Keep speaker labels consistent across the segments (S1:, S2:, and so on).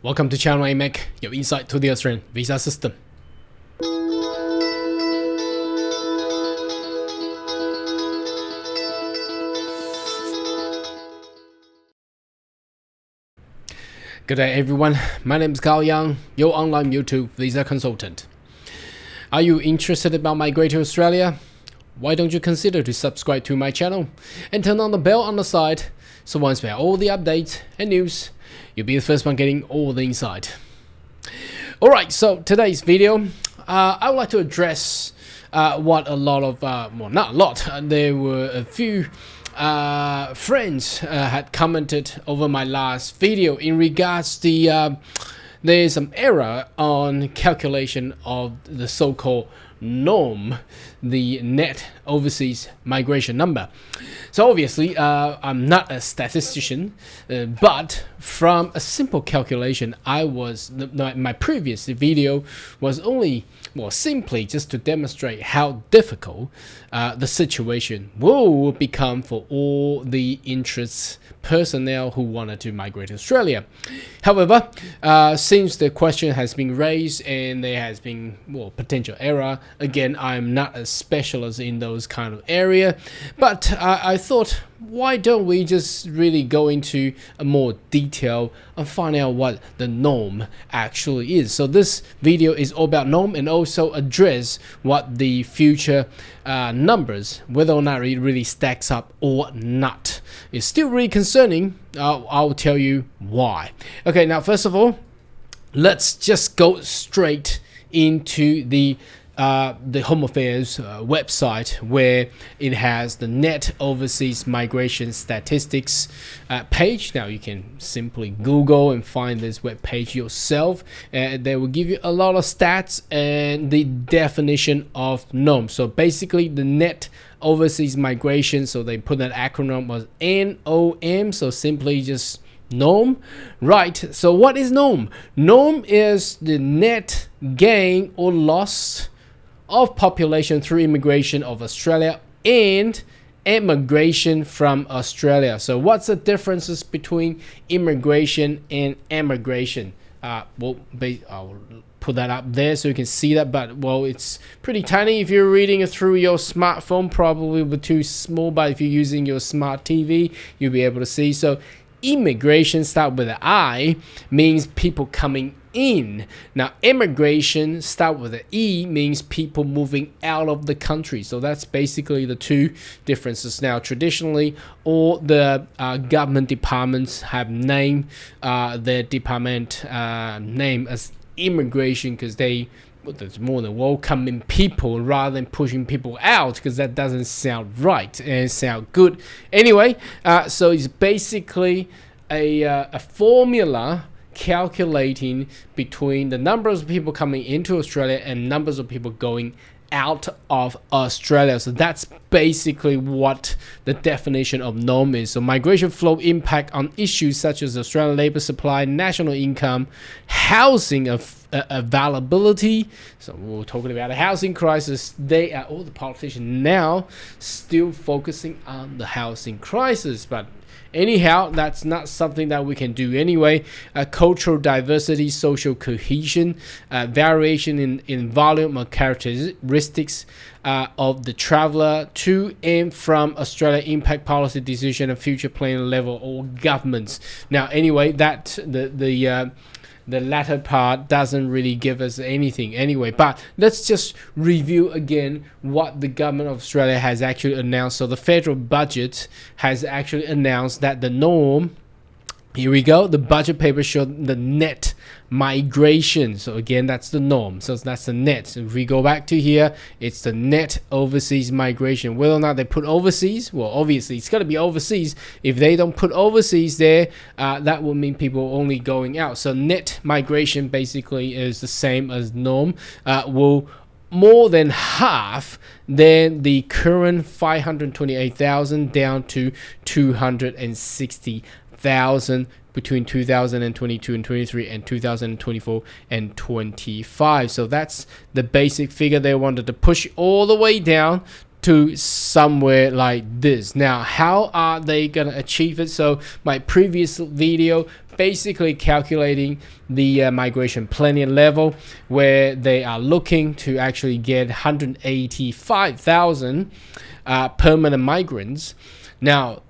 S1: Welcome to Channel AMEC, your insight to the Australian visa system. Good day everyone, my name is Carl Young, your online YouTube visa consultant. Are you interested about migrating to Australia? Why don't you consider to subscribe to my channel and turn on the bell on the side, so once we have all the updates and news, you'll be the first one getting all the insight. Alright, so today's video, I would like to address what a lot of, well not a lot, there were a few friends had commented over my last video in regards to there's some error on calculation of the so-called NOM, the net overseas migration number. So obviously I'm not a statistician, but from a simple calculation, my previous video was only, well, simply just to demonstrate how difficult the situation will become for all the interests personnel who wanted to migrate to Australia. However, since the question has been raised and there has been, well, potential error, again, I'm not a specialist in those kind of area, but I thought, why don't we just really go into a more detail and find out what the NOM actually is. So this video is all about NOM and also address what the future numbers, whether or not it really stacks up or not. It's still really concerning. I'll tell you why. Okay, now first of all, let's just go straight into the Home Affairs website, where it has the net overseas migration statistics page. Now you can simply Google and find this web page yourself, and they will give you a lot of stats and the definition of NOM. So basically the net overseas migration, so they put that acronym was NOM, so simply just NOM. Right, so what is NOM? NOM is the net gain or loss of population through immigration of Australia and emigration from Australia. So what's the differences between immigration and emigration? I'll put that up there so you can see that, but well, it's pretty tiny if you're reading it through your smartphone, probably a bit too small, but if you're using your smart TV, you'll be able to see. So immigration, start with an I, means people coming in. Now immigration, start with an E, means people moving out of the country. So that's basically the two differences. Now traditionally, all the government departments have named their department name as immigration, because there's more than welcoming people rather than pushing people out, because that doesn't sound right and sound good. Anyway, so it's basically a formula calculating between the numbers of people coming into Australia and numbers of people going out of Australia. So that's basically what the definition of NOM is. So migration flow impact on issues such as Australian labor supply, national income, housing availability. So we're talking about a housing crisis. They are, all the politicians now still focusing on the housing crisis, but anyhow, that's not something that we can do anyway. Cultural diversity, social cohesion, variation in volume or characteristics of the traveler to and from Australia, impact policy decision and future planning level or governments. Now anyway, that the latter part doesn't really give us anything anyway, but let's just review again what the government of Australia has actually announced. So the federal budget has actually announced that the NOM, here we go, the budget paper showed the net migration. So again, that's the NOM, so that's the net. So if we go back to here, it's the net overseas migration. Whether or not they put overseas, well, obviously it's got to be overseas. If they don't put overseas there, that will mean people only going out. So net migration basically is the same as NOM, will more than half than the current 528,000 down to 260,000 between 2022 and 23 and 2024 and 25. So that's the basic figure. They wanted to push all the way down to somewhere like this. Now, how are they going to achieve it? So my previous video basically calculating the migration planning level, where they are looking to actually get 185,000 permanent migrants. Now,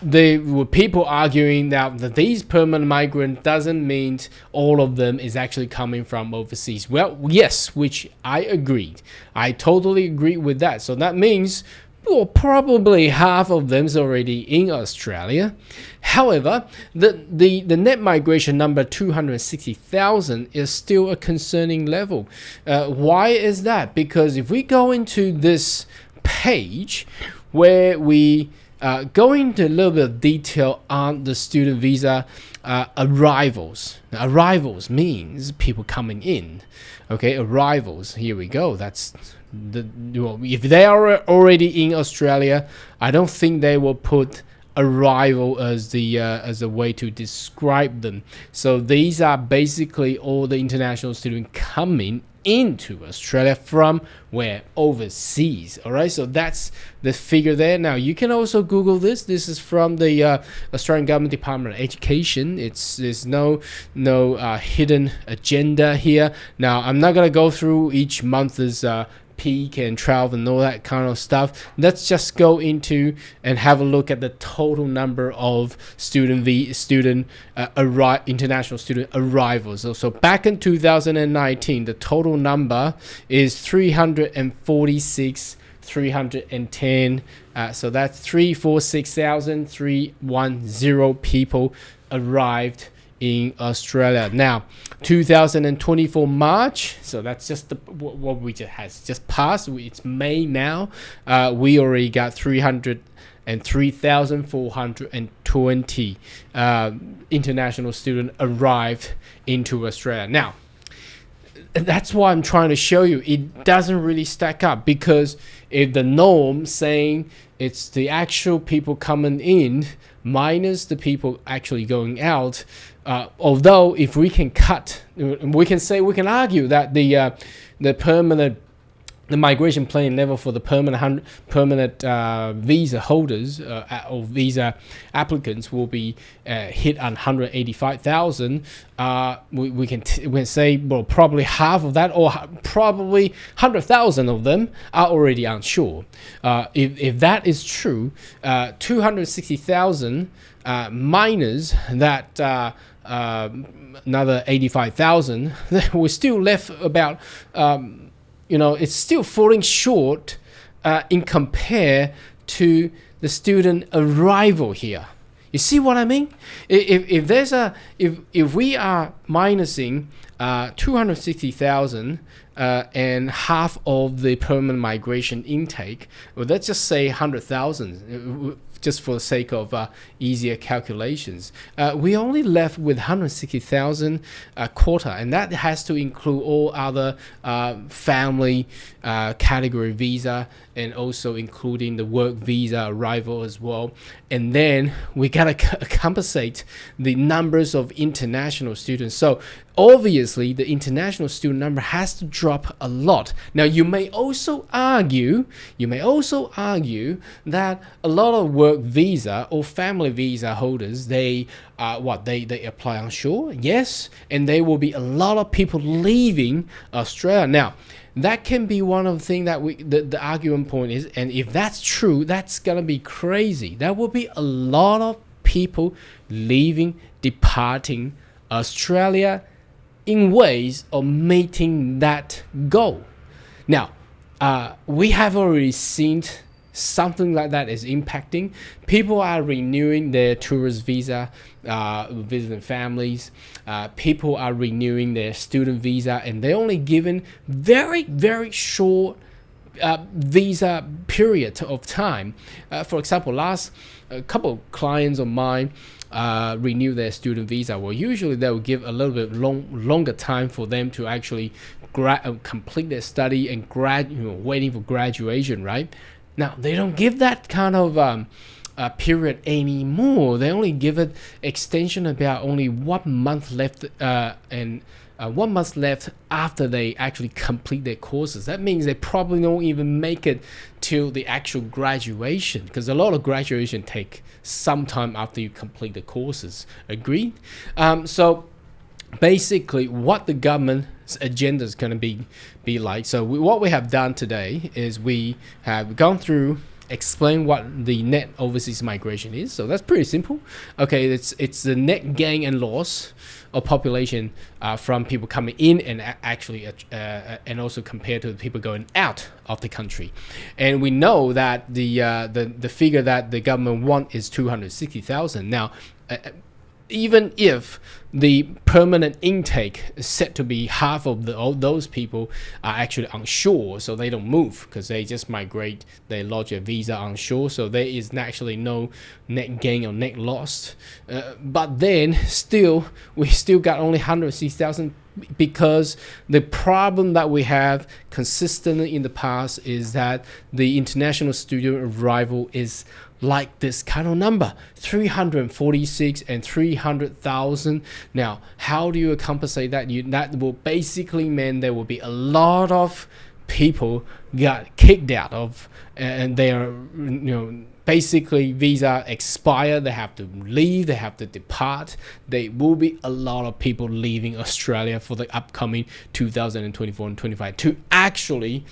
S1: there were people arguing that these permanent migrants doesn't mean all of them is actually coming from overseas. Well, yes, which I agreed. I totally agree with that. So that means, well, probably half of them is already in Australia. However, the net migration number 260,000 is still a concerning level. Why is that? Because if we go into this page where we go into a little bit of detail on the student visa arrivals. Now, arrivals means people coming in. Okay, arrivals. Here we go. That's if they are already in Australia, I don't think they will put arrival as a way to describe them. So these are basically all the international students coming into Australia from where? Overseas. All right, so that's the figure there. Now you can also Google this. This is from the Australian Government Department of Education. There's no hidden agenda here. Now I'm not gonna go through each month's peak and travel and all that kind of stuff. Let's just go into and have a look at the total number of international student arrivals. So back in 2019, the total number is 310. So that's 310 people arrived in Australia. Now 2024 March, so that's just what we just passed. It's May now. We already got 303,420 international students arrived into Australia. Now that's why I'm trying to show you it doesn't really stack up, because if the NOM saying it's the actual people coming in minus the people actually going out, although if we can we can argue that the migration planning level for the permanent visa holders or visa applicants will be hit on 185,000. We can say, well, probably half of that, or probably 100,000 of them are already onshore. If that is true, 260,000 minus that another 85,000, we're still left about it's still falling short in compare to the student arrival here. You see what I mean? If we are minusing 260,000 and half of the permanent migration intake, well, let's just say 100,000. Just for the sake of easier calculations, we only left with 160,000 quota, and that has to include all other family category visa, and also including the work visa arrival as well. And then we gotta compensate the numbers of international students. So obviously the international student number has to drop a lot. Now you may also argue that a lot of work visa or family visa holders, they apply onshore, yes, and there will be a lot of people leaving Australia. Now that can be one of the things that the argument point is, and if that's true, that's gonna be crazy. There will be a lot of people departing Australia in ways of meeting that goal. Now, we have already seen something like that is impacting. People are renewing their tourist visa, visiting families. People are renewing their student visa, and they're only given very, very short visa period of time. For example, a couple clients of mine renew their student visa. Well, usually they will give a little bit longer time for them to actually complete their study and waiting for graduation, right? Now they don't give that kind of period anymore. They only give it extension about only 1 month left, and 1 month left after they actually complete their courses. That means they probably don't even make it till the actual graduation, because a lot of graduation take some time after you complete the courses. Agreed? So basically what the government's agenda is going to be like. So what we have done today is we have gone through, explain what the net overseas migration is. So that's pretty simple. Okay, it's the net gain and loss of population from people coming in and actually and also compared to the people going out of the country. And we know that the figure that the government want is 260,000. Now, even if the permanent intake is set to be half of those people are actually onshore, so they don't move because they just migrate, they lodge a visa onshore, so there is actually no net gain or net loss. But then we still got only 160,000, because the problem that we have consistently in the past is that the international student arrival is like this kind of number, 346 and 300,000. Now, how do you compensate that? That will basically mean there will be a lot of people got kicked out of, and they are, basically visa expire, they have to leave, they have to depart. There will be a lot of people leaving Australia for the upcoming 2024 and 25 to actually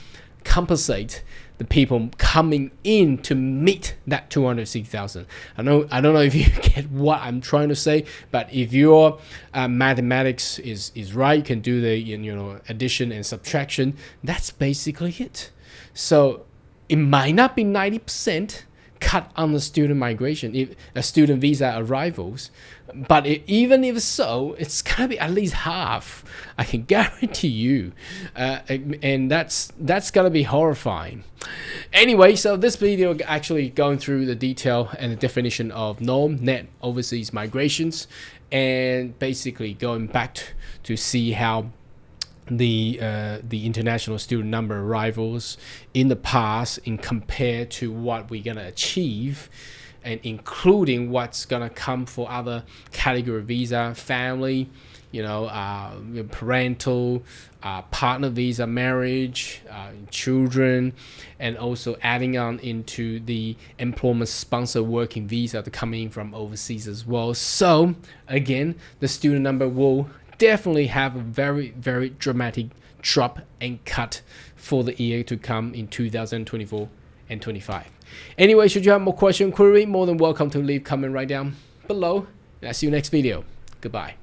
S1: compensate the people coming in to meet that 260,000. I don't know if you get what I'm trying to say, but if your mathematics is right, you can do the addition and subtraction. That's basically it. So it might not be 90% cut on the student migration, if a student visa arrivals, but even if so, it's gonna be at least half. I can guarantee you, and that's gonna be horrifying. Anyway, so this video actually going through the detail and the definition of NOM, net overseas migrations, and basically going back to see how the international student number arrivals in the past in compared to what we're gonna achieve, and including what's gonna come for other category visa, family, parental, partner visa, marriage, children, and also adding on into the employment sponsor working visa to come in from overseas as well. So again, the student number will definitely have a very, very dramatic drop and cut for the year to come in 2024 and 25. Anyway, should you have more question, query, more than welcome to leave comment right down below. And I'll see you next video. Goodbye.